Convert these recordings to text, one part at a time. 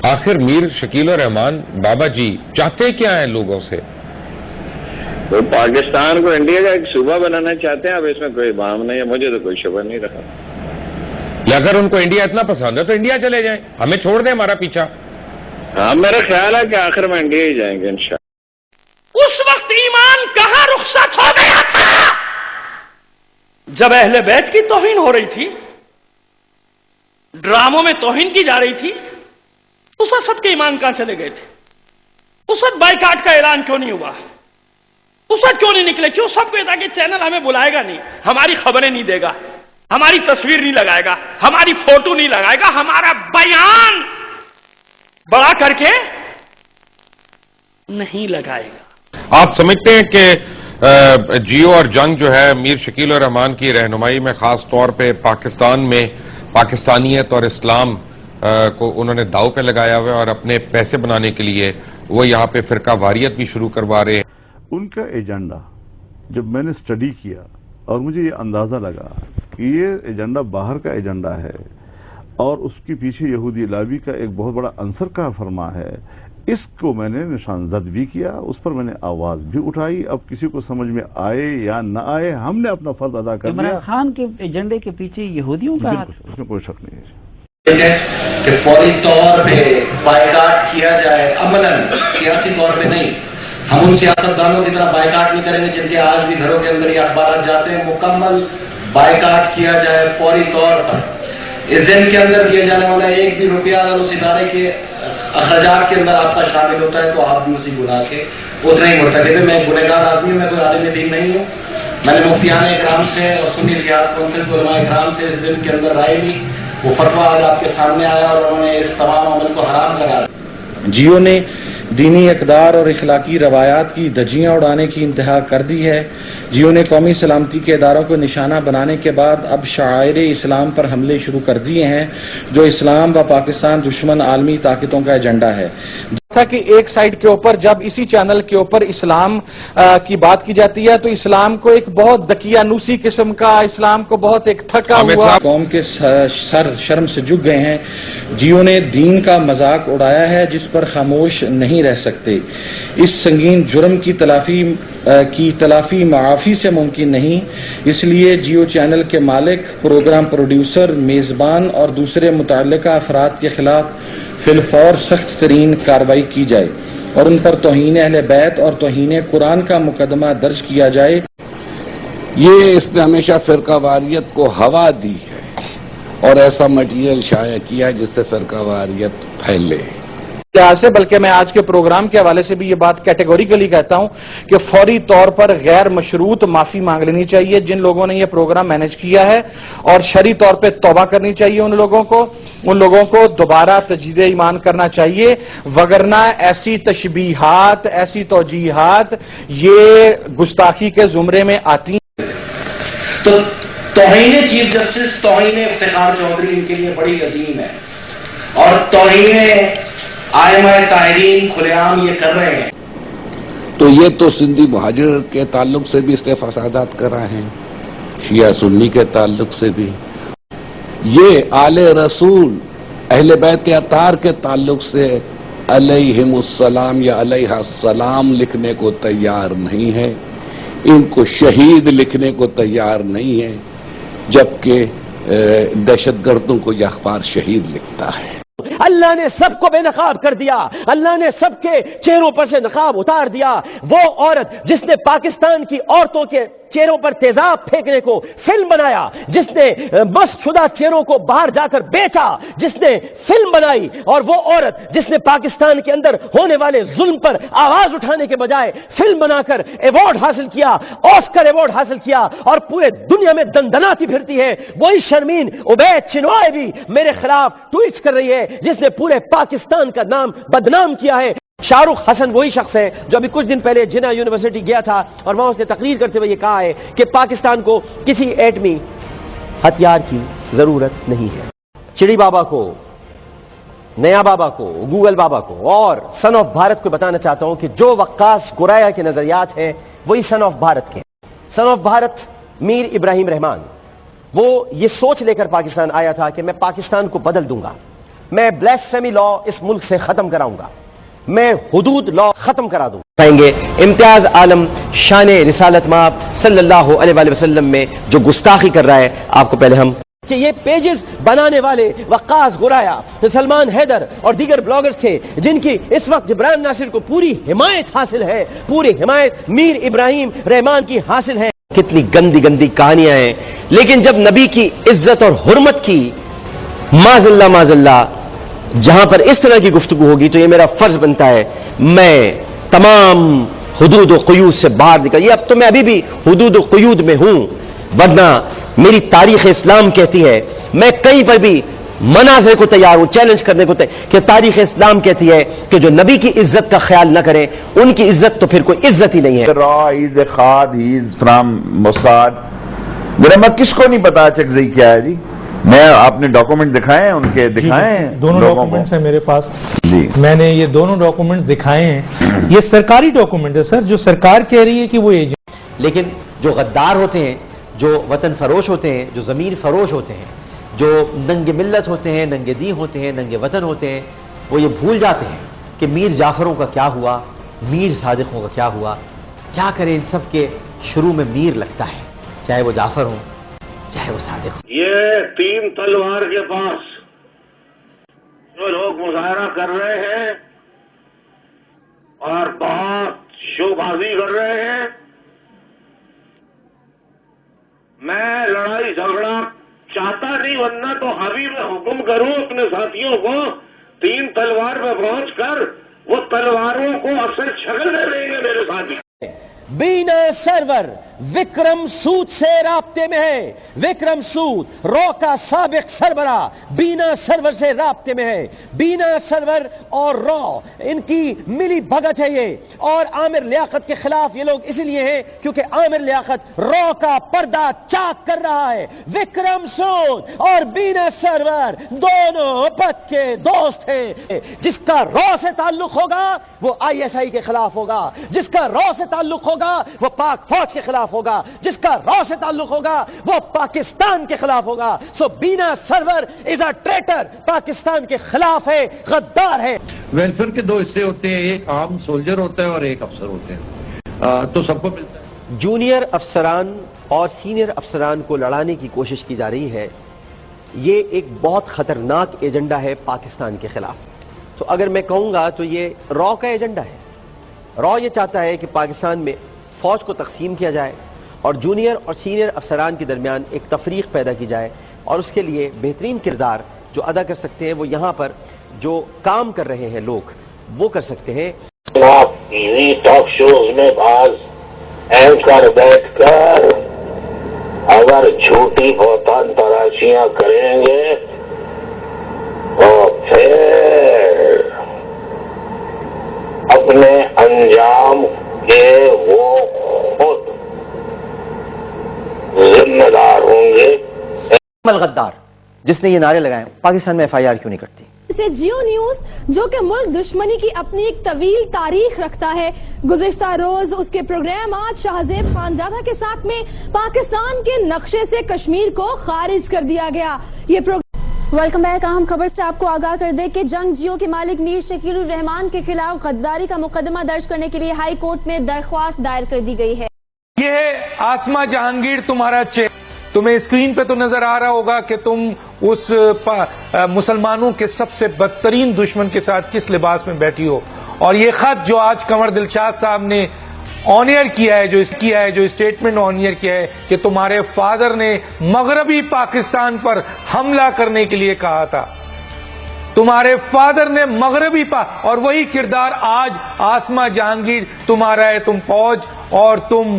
آخر میر شکیل الرحمان بابا جی چاہتے کیا ہیں لوگوں سے؟ وہ پاکستان کو انڈیا کا ایک صوبہ بنانا چاہتے ہیں. اب اس میں کوئی بام نہیں ہے, مجھے تو کوئی شبہ نہیں رہا. اگر ان کو انڈیا اتنا پسند ہے تو انڈیا چلے جائیں, ہمیں چھوڑ دیں ہمارا پیچھا. ہاں میرا خیال ہے کہ آخر میں انڈیا ہی جائیں گے انشاءاللہ. اس وقت ایمان کہاں رخصت ہو گیا تھا جب اہل بیت کی توہین ہو رہی تھی, ڈراموں میں توہین کی جا رہی تھی. اس وقت سب کے ایمان کہاں چلے گئے تھے؟ اس وقت بائیکاٹ کا اعلان کیوں نہیں ہوا؟ اس وقت کیوں نہیں نکلے؟ کیوں سب کو یہ تھا کہ چینل ہمیں بلائے گا نہیں, ہماری خبریں نہیں دے گا, ہماری تصویر نہیں لگائے گا, ہماری فوٹو نہیں لگائے گا, ہمارا بیان بڑا کر کے نہیں لگائے گا. آپ سمجھتے ہیں کہ جیو اور جنگ جو ہے میر شکیل الرحمان کی رہنمائی میں خاص طور پہ پاکستان میں پاکستانیت اور اسلام کو انہوں نے داؤ پہ لگایا ہوا ہے اور اپنے پیسے بنانے کے لیے وہ یہاں پہ فرقہ واریت بھی شروع کروا رہے ہیں؟ ان کا ایجنڈا جب میں نے اسٹڈی کیا اور مجھے یہ اندازہ لگا کہ یہ ایجنڈا باہر کا ایجنڈا ہے اور اس کے پیچھے یہودی لابی کا ایک بہت بڑا عنصر کا فرما ہے, اس کو میں نے نشان زد بھی کیا, اس پر میں نے آواز بھی اٹھائی. اب کسی کو سمجھ میں آئے یا نہ آئے, ہم نے اپنا فرض ادا کر دیا. عمران خان کے ایجنڈے کے پیچھے یہودیوں کا اس میں کوئی شک نہیں ہے کہ فوری طور پہ بائیکاٹ کیا جائے, عملاً سیاسی طور پہ نہیں. ہم ان سیاستدانوں کی طرح بائیکاٹ نہیں کریں گے جن کے آج بھی گھروں کے اندر یہ اخبارات جاتے ہیں. مکمل بائیکاٹ کیا جائے فوری طور پر. اس دن کے اندر کیا جانے والا ایک بھی روپیہ اگر اس ادارے کے اخراجات کے اندر آپ کا شامل ہوتا ہے تو آپ بھی اسی گناہ کے اتنا ہی مرتکب ہے. میں گنہگار آدمی ہوں, میں کوئی عالم دین نہیں ہوں. میں نے مفتیان اکرام سے اور سنی ریاض کونسل کے علماء اکرام سے اس دن کے اندر رائے لی. وہ فتویٰ آج آپ کے سامنے آیا اور انہوں نے اس تمام عمل کو حرام قرار دیا. جیو نے دینی اقدار اور اخلاقی روایات کی دھجیاں اڑانے کی انتہا کر دی ہے. جیو نے قومی سلامتی کے اداروں کو نشانہ بنانے کے بعد اب شعائر اسلام پر حملے شروع کر دیے ہیں جو اسلام و پاکستان دشمن عالمی طاقتوں کا ایجنڈا ہے. تھا کہ ایک سائڈ کے اوپر جب اسی چینل کے اوپر اسلام کی بات کی جاتی ہے تو اسلام کو ایک بہت دقیانوسی قسم کا, اسلام کو بہت ایک تھکا ہوا قوم کے سر شرم سے جھک گئے ہیں. جیو نے دین کا مذاق اڑایا ہے جس پر خاموش نہیں رہ سکتے. اس سنگین جرم کی تلافی معافی سے ممکن نہیں. اس لیے جیو چینل کے مالک, پروگرام پروڈیوسر, میزبان اور دوسرے متعلقہ افراد کے خلاف فی الفور سخت ترین کارروائی کی جائے اور ان پر توہین اہل بیت اور توہین قرآن کا مقدمہ درج کیا جائے. اس نے ہمیشہ فرقہ واریت کو ہوا دی ہے اور ایسا مٹیریل شائع کیا ہے جس سے فرقہ واریت پھیلے. لحاظ سے بلکہ میں آج کے پروگرام کے حوالے سے بھی یہ بات کیٹیگوریکلی کہتا ہوں کہ فوری طور پر غیر مشروط معافی مانگ لینی چاہیے جن لوگوں نے یہ پروگرام مینج کیا ہے, اور شرعی طور پہ توبہ کرنی چاہیے ان لوگوں کو دوبارہ تجدید ایمان کرنا چاہیے. وگرنہ ایسی تشبیہات, ایسی توجیہات یہ گستاخی کے زمرے میں آتی ہیں. تو توہین چیف جسٹس, توہین افتخار چودھری ان کے لیے بڑی عظیم ہے, اور توہین آئمہ طاہرین کھلے عام یہ کر رہے ہیں. تو یہ تو سندھی مہاجر کے تعلق سے بھی اس نے فسادات کرا ہیں, شیعہ سنی کے تعلق سے بھی. یہ آل رسول اہل بیت اطہار کے تعلق سے علیہم السلام یا علیہ السلام لکھنے کو تیار نہیں ہے, ان کو شہید لکھنے کو تیار نہیں ہے, جبکہ دہشت گردوں کو یہ اخبار شہید لکھتا ہے. اللہ نے سب کو بے نقاب کر دیا, اللہ نے سب کے چہروں پر سے نقاب اتار دیا. وہ عورت جس نے پاکستان کی عورتوں کے چہروں پر تیزاب پھینکنے کو فلم بنایا, جس نے مست شدہ چہروں کو باہر جا کر بیچا, جس نے فلم بنائی, اور وہ عورت جس نے پاکستان کے اندر ہونے والے ظلم پر آواز اٹھانے کے بجائے فلم بنا کر ایوارڈ حاصل کیا, آسکر ایوارڈ حاصل کیا, اور پورے دنیا میں دندناتی پھرتی ہے, وہی شرمین عبید چنوائے بھی میرے خلاف ٹویٹس کر رہی ہے جس نے پورے پاکستان کا نام بدنام کیا ہے. شاہ رخ حسن وہی شخص ہے جو ابھی کچھ دن پہلے جنہ یونیورسٹی گیا تھا اور وہاں اس نے تقریر کرتے ہوئے یہ کہا ہے کہ پاکستان کو کسی ایٹمی ہتھیار کی ضرورت نہیں ہے. چڑی بابا کو, نیا بابا کو, گوگل بابا کو اور سن آف بھارت کو بتانا چاہتا ہوں کہ جو وقاص گورایا کے نظریات ہیں وہی سن آف بھارت کے. سن آف بھارت میر ابراہیم رحمان, وہ یہ سوچ لے کر پاکستان آیا تھا کہ میں پاکستان کو بدل دوں گا, میں بلیسفیمی لا اس ملک سے ختم کراؤں گا، میں حدود لا ختم کرا دوں پائیں گے۔ امتیاز عالم شان رسالت مآب صلی اللہ علیہ وآلہ وسلم میں جو گستاخی کر رہا ہے، آپ کو پہلے ہم کہ یہ پیجز بنانے والے وقاص گرایا، سلمان حیدر اور دیگر بلاگرز تھے جن کی اس وقت جبران ناصر کو پوری حمایت حاصل ہے، پوری حمایت میر ابراہیم رحمان کی حاصل ہے۔ کتنی گندی گندی کہانیاں ہیں، لیکن جب نبی کی عزت اور حرمت کی معاذ اللہ جہاں پر اس طرح کی گفتگو ہوگی تو یہ میرا فرض بنتا ہے میں تمام حدود و قیود سے باہر نکل، یہ اب تو میں ابھی بھی حدود و قیود میں ہوں، ورنہ میری تاریخ اسلام کہتی ہے، میں کہیں پر بھی مناظر کو تیار ہوں، چیلنج کرنے کو کہ تاریخ اسلام کہتی ہے کہ جو نبی کی عزت کا خیال نہ کریں ان کی عزت تو پھر کوئی عزت ہی نہیں ہے۔ فرام موساد میرا میں کس کو نہیں پتا چکزئی کیا ہے جی، میں آپ نے ڈاکومنٹ دکھائے ہیں ان کے، دکھائے ہیں دونوں ڈاکومنٹس ہیں میرے پاس جی، میں نے یہ دونوں ڈاکومنٹس دکھائے ہیں، یہ سرکاری ڈاکومنٹ ہے سر، جو سرکار کہہ رہی ہے کہ وہ ایجنٹ، لیکن جو غدار ہوتے ہیں، جو وطن فروش ہوتے ہیں، جو ضمیر فروش ہوتے ہیں، جو ننگے ملت ہوتے ہیں، ننگے دین ہوتے ہیں، ننگے وطن ہوتے ہیں، وہ یہ بھول جاتے ہیں کہ میر جعفروں کا کیا ہوا، میر صادقوں کا کیا ہوا۔ کیا کریں، ان سب کے شروع میں میر لگتا ہے، چاہے وہ جعفر ہوں چاہے وہ صادق ہوں۔ یہ تین تلوار کے پاس جو لوگ مظاہرہ کر رہے ہیں اور بہت شو بازی کر رہے ہیں، میں لڑائی جھگڑا چاہتا نہیں، ورنہ تو ابھی میں حکم کروں اپنے ساتھیوں کو تین تلوار پہ پہنچ کر وہ تلواروں کو اصل شکل دے دیں گے میرے ساتھی۔ بینا سرور وکرم سود سے رابطے میں ہے، وکرم سود رو کا سابق سربراہ بینا سرور سے رابطے میں ہے۔ بینا سرور اور رو ان کی ملی بھگت ہے یہ، اور عامر لیاقت کے خلاف یہ لوگ اسی لیے ہیں کیونکہ عامر لیاقت رو کا پردہ چاک کر رہا ہے۔ وکرم سود اور بینا سرور دونوں پکے دوست ہیں، جس کا رو سے تعلق ہوگا وہ ISI کے خلاف ہوگا، جس کا رو سے تعلق ہوگا وہ پاک فوج کے خلاف ہوگا، جس کا رو سے تعلق ہوگا وہ پاکستان کے خلاف ہوگا۔ سو بینا سرور از اے ٹریٹر، پاکستان کے خلاف ہے، غدار ہے۔ ویلفیئر کے دو حصے ہوتے ہیں، ایک عام سولجر ہوتا ہے اور ایک افسر ہوتے ہیں، تو سب کو ملتا ہے۔ جونیئر افسران اور سینئر افسران کو لڑانے کی کوشش کی جا رہی ہے، یہ ایک بہت خطرناک ایجنڈا ہے پاکستان کے خلاف۔ تو اگر میں کہوں گا تو یہ رو کا ایجنڈا ہے۔ رو یہ چاہتا ہے کہ پاکستان میں فوج کو تقسیم کیا جائے اور جونیئر اور سینئر افسران کے درمیان ایک تفریق پیدا کی جائے، اور اس کے لیے بہترین کردار جو ادا کر سکتے ہیں وہ یہاں پر جو کام کر رہے ہیں لوگ وہ کر سکتے ہیں۔ آپ ٹی وی ٹاک شوز میں بعض اینکر بیٹھ کر اگر جھوٹی بہتان تراشیاں کریں گے تو پھر اپنے انجام کے وہ خود ذمہ دار ہوں گے۔ غدار جس نے یہ نعرے لگائے، پاکستان میں FIR کیوں نہیں کرتی؟ اسے جیو نیوز جو کہ ملک دشمنی کی اپنی ایک طویل تاریخ رکھتا ہے، گزشتہ روز اس کے پروگرام آج شاہزیب خانزادہ کے ساتھ میں پاکستان کے نقشے سے کشمیر کو خارج کر دیا گیا۔ یہ ویلکم بیک۔ اہم خبر سے آپ کو آگاہ کر دیں کہ جنگ جیو کے مالک میر شکیل الرحمان کے خلاف غداری کا مقدمہ درج کرنے کے لیے ہائی کورٹ میں درخواست دائر کر دی گئی ہے۔ یہ ہے آسما جہانگیر تمہارا چہرہ، تمہیں اسکرین پہ تو نظر آ رہا ہوگا کہ تم اس مسلمانوں کے سب سے بدترین دشمن کے ساتھ کس لباس میں بیٹھی ہو، اور یہ خط جو آج قمر دلشاد صاحب نے آن ایئر کیا ہے، جو اسٹیٹمنٹ آن ایئر کیا ہے کہ تمہارے فادر نے مغربی پاکستان پر حملہ کرنے کے لیے کہا تھا، تمہارے فادر نے مغربی اور وہی کردار آج آسما جہانگیر تمہارا ہے، تم فوج اور تم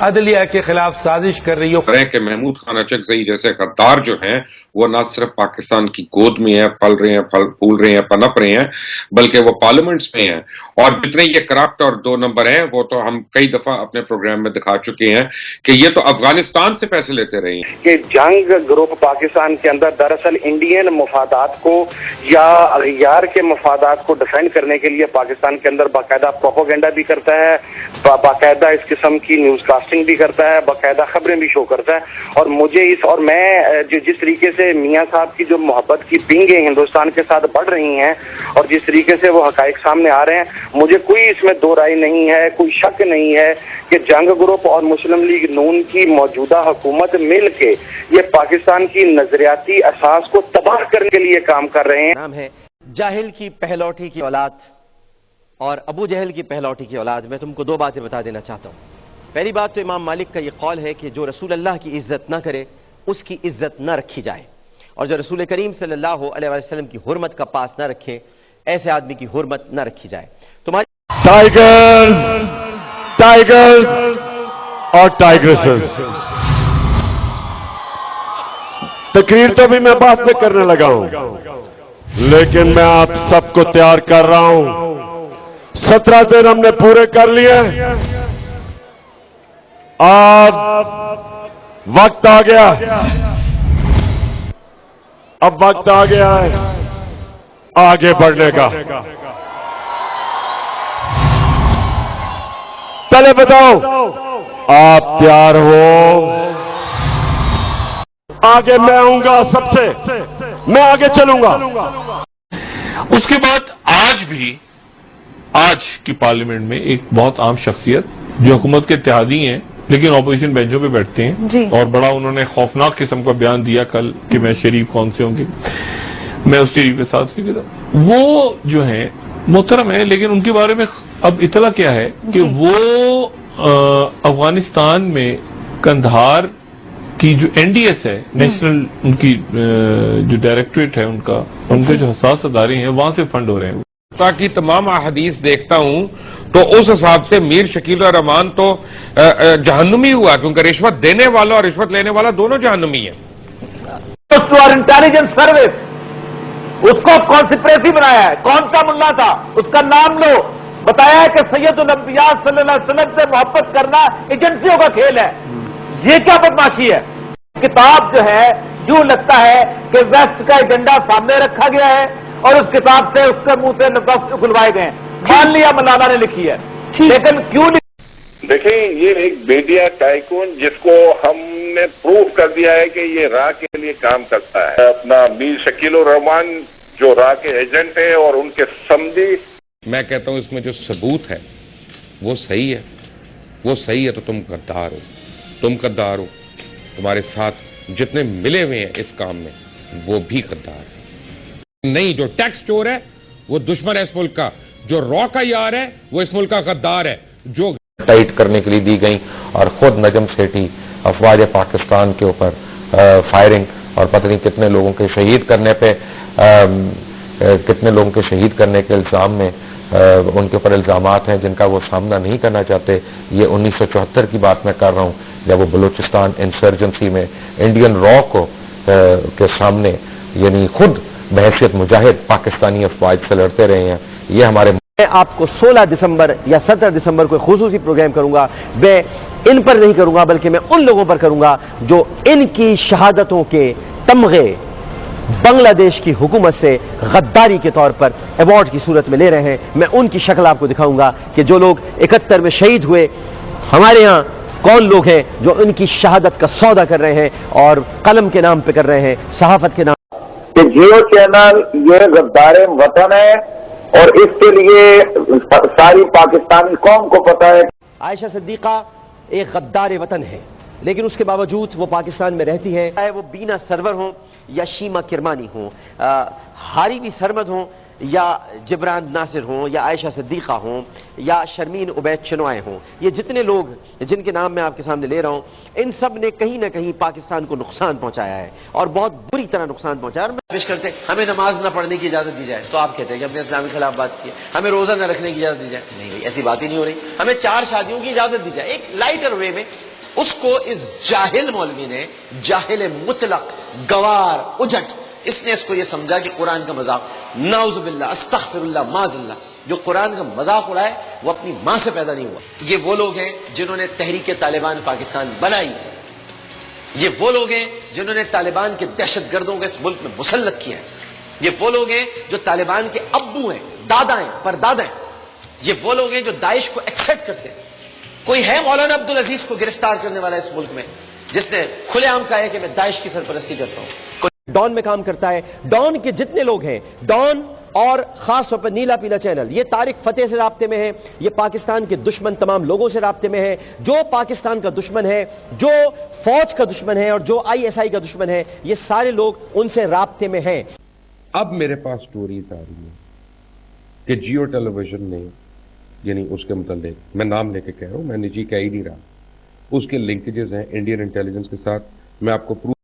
عدلیہ کے خلاف سازش کر رہی ہو۔ کہ محمود خان اچکزئی جیسے غدار جو ہیں وہ نہ صرف پاکستان کی گود میں ہیں، پل رہے ہیں، پھول رہے ہیں، پنپ رہے ہیں، بلکہ وہ پارلیمنٹس میں ہیں، اور جتنے یہ کرپٹ اور دو نمبر ہیں وہ تو ہم کئی دفعہ اپنے پروگرام میں دکھا چکے ہیں کہ یہ تو افغانستان سے پیسے لیتے رہے ہیں۔ کہ جنگ گروپ پاکستان کے اندر دراصل انڈین مفادات کو یا اغیار کے مفادات کو ڈیفینڈ کرنے کے لیے پاکستان کے اندر باقاعدہ پروپیگنڈا بھی کرتا ہے، باقاعدہ اس قسم کی نیوز کاسٹ کاسٹنگ بھی کرتا ہے, باقاعدہ خبریں بھی شو کرتا ہے. اور مجھے میں جس طریقے سے میاں صاحب کی جو محبت کی پینگیں ہندوستان کے ساتھ بڑھ رہی ہیں اور جس طریقے سے وہ حقائق سامنے آ رہے ہیں, مجھے کوئی اس میں دو رائے نہیں ہے, کوئی شک نہیں ہے کہ جنگ گروپ اور مسلم لیگ نون کی موجودہ حکومت مل کے یہ پاکستان کی نظریاتی اساس کو تباہ کرنے کے لیے کام کر رہے ہیں. نام ہے جاہل کی پہلوٹی کی اولاد اور ابو جہل کی پہلوٹی کی اولاد. میں تم کو دو باتیں بتا دینا چاہتا ہوں. پہلی بات تو امام مالک کا یہ قول ہے کہ جو رسول اللہ کی عزت نہ کرے اس کی عزت نہ رکھی جائے, اور جو رسول کریم صلی اللہ علیہ وسلم کی حرمت کا پاس نہ رکھے ایسے آدمی کی حرمت نہ رکھی جائے. تمہاری ٹائیگر اور ٹائیگریسز تقریر تو بھی میں بات میں کرنے لگا ہوں, لیکن میں آپ سب کو تیار کر رہا ہوں. 17 دن ہم نے پورے کر لیے, اب وقت آ گیا, اب وقت آ گیا ہے آگے بڑھنے کا. پہلے بتاؤ آپ تیار ہو؟ آگے میں آؤں گا, سب سے میں آگے چلوں گا. اس کے بعد آج کی پارلیمنٹ میں ایک بہت عام شخصیت جو حکومت کے اتحادی ہیں لیکن اپوزیشن بینچوں پہ بیٹھتے ہیں, اور بڑا انہوں نے خوفناک قسم کا بیان دیا کل کہ میں شریف کون سے ہوں گے, میں اس شریف کے ساتھ فکر ہوں. وہ جو ہیں محترم ہیں, لیکن ان کے بارے میں اب اطلاع کیا ہے کہ وہ افغانستان میں قندھار کی جو این ڈی ایس ہے, نیشنل ان کی جو ڈائریکٹوریٹ ہے ان کے جو حساس ادارے ہیں وہاں سے فنڈ ہو رہے ہیں. تاکہ تمام احادیث دیکھتا ہوں تو اس حساب سے میر شکیل الرحمان تو جہنمی ہوا, کیونکہ رشوت دینے والا اور رشوت لینے والا دونوں جہنمی ہیں. انٹیلیجنس سروس اس کو کانسپریسی بنایا ہے. کون سا ملا تھا اس کا نام لو, بتایا ہے کہ سید الانبیاء صلی اللہ علیہ وسلم سے محبت کرنا ایجنسیوں کا کھیل ہے. یہ کیا بدماشی ہے؟ کتاب جو ہے یوں لگتا ہے کہ ویسٹ کا ایجنڈا سامنے رکھا گیا ہے اور اس کتاب سے اس کے منہ سے نفس کھلوائے گئے ہیں. مان لیا مولانا نے لکھی ہے, لیکن کیوں دیکھیں یہ ایک میڈیا ٹائکون جس کو ہم نے پروف کر دیا ہے کہ یہ راہ کے لیے کام کرتا ہے. اپنا میر شکیل الرحمان جو راہ کے ایجنٹ ہے اور ان کے سمدھی. میں کہتا ہوں اس میں جو ثبوت ہے وہ صحیح ہے, وہ صحیح ہے تو تم غدار ہو, تم غدار ہو. تمہارے ساتھ جتنے ملے ہوئے ہیں اس کام میں وہ بھی غدار ہیں. نہیں, جو ٹیکس چور ہے وہ دشمن ہے اس ملک کا, جو را کا یار ہے وہ اس ملک کا غدار ہے. جو ٹائٹ کرنے کے لیے دی گئی اور خود نجم سیٹھی افواج پاکستان کے اوپر فائرنگ اور پتہ نہیں کتنے لوگوں کے شہید کرنے پہ کتنے لوگوں کے شہید کرنے کے الزام میں ان کے اوپر الزامات ہیں جن کا وہ سامنا نہیں کرنا چاہتے. یہ 1974 کی بات میں کر رہا ہوں جب وہ بلوچستان انسرجنسی میں انڈین را کو کے سامنے یعنی خود بحیثیت مجاہد پاکستانی افواج سے لڑتے رہے ہیں. یہ ہمارے میں آپ کو 16 دسمبر یا 17 دسمبر کو خصوصی پروگرام کروں گا. میں ان پر نہیں کروں گا بلکہ میں ان لوگوں پر کروں گا جو ان کی شہادتوں کے تمغے بنگلہ دیش کی حکومت سے غداری کے طور پر ایوارڈ کی صورت میں لے رہے ہیں. میں ان کی شکل آپ کو دکھاؤں گا کہ جو لوگ 71 میں شہید ہوئے ہمارے ہاں کون لوگ ہیں جو ان کی شہادت کا سودا کر رہے ہیں اور قلم کے نام پہ کر رہے ہیں, صحافت کے نام. کہ جیو چینل یہ غدار وطن ہے اور اس کے لیے ساری پاکستانی قوم کو پتہ ہے. عائشہ صدیقہ ایک غدار وطن ہے لیکن اس کے باوجود وہ پاکستان میں رہتی ہے. چاہے وہ بینا سرور ہوں یا شیما کرمانی ہوں, ہاری بھی سرمد ہوں یا جبران ناصر ہوں یا عائشہ صدیقہ ہوں یا شرمین عبید چنوائے ہوں, یہ جتنے لوگ جن کے نام میں آپ کے سامنے لے رہا ہوں ان سب نے کہیں نہ کہیں پاکستان کو نقصان پہنچایا ہے اور بہت بری طرح نقصان پہنچایا. اور پیش کرتے ہمیں نماز نہ پڑھنے کی اجازت دی جائے تو آپ کہتے ہیں کہ ہم نے اسلام کے خلاف بات کی ہے. ہمیں روزہ نہ رکھنے کی اجازت دی جائے, نہیں بھائی ایسی بات ہی نہیں ہو رہی. ہمیں 4 شادیوں کی اجازت دی جائے ایک لائٹر وے میں. اس کو اس جاہل مولوی نے, جاہل مطلق گوار اجٹ, اس نے اس کو یہ سمجھا کہ قرآن کا مذاق, نعوذ باللہ استغفر اللہ معاذ اللہ, جو قرآن کا مذاق اڑائے وہ اپنی ماں سے پیدا نہیں ہوا. یہ وہ لوگ ہیں جنہوں نے تحریک طالبان پاکستان بنائی. یہ وہ لوگ ہیں جنہوں نے طالبان کے دہشت گردوں کو اس ملک میں مسلط کیا ہے. یہ وہ لوگ ہیں جو طالبان کے ابو ہیں, دادا ہیں, پردادا ہیں. یہ وہ لوگ ہیں جو داعش کو ایکسپٹ کرتے ہیں. کوئی ہے مولانا عبدالعزیز کو گرفتار کرنے والا اس ملک میں جس نے کھلے عام کہا ہے کہ میں داعش کی سرپرستی کرتا ہوں؟ ڈان میں کام کرتا ہے، ڈان کے جتنے لوگ ہیں، ڈان اور خاص طور پر نیلا پیلا چینل، یہ طارق فتح سے رابطے میں ہے، یہ پاکستان کے دشمن تمام لوگوں سے رابطے میں ہے، جو پاکستان کا دشمن ہے، جو فوج کا دشمن ہے اور جو ISI کا دشمن ہے، یہ سارے لوگ ان سے رابطے میں ہیں۔ اب میرے پاس سٹوریز آ رہی ہیں کہ جیو ٹیلی ویژن نے، یعنی اس کے متعلق میں نام لے کے کہہ رہا ہوں، میں نجی کہہ ہی نہیں رہا، اس کے لنکیجز ہیں انڈین انٹیلیجنس کے ساتھ، میں آپ کو پروف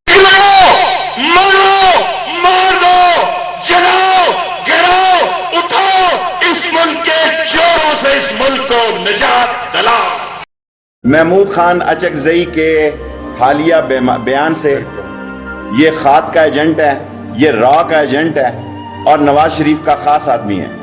محمود خان اچکزئی کے حالیہ بیان سے یہ خاد کا ایجنٹ ہے، یہ را کا ایجنٹ ہے اور نواز شریف کا خاص آدمی ہے۔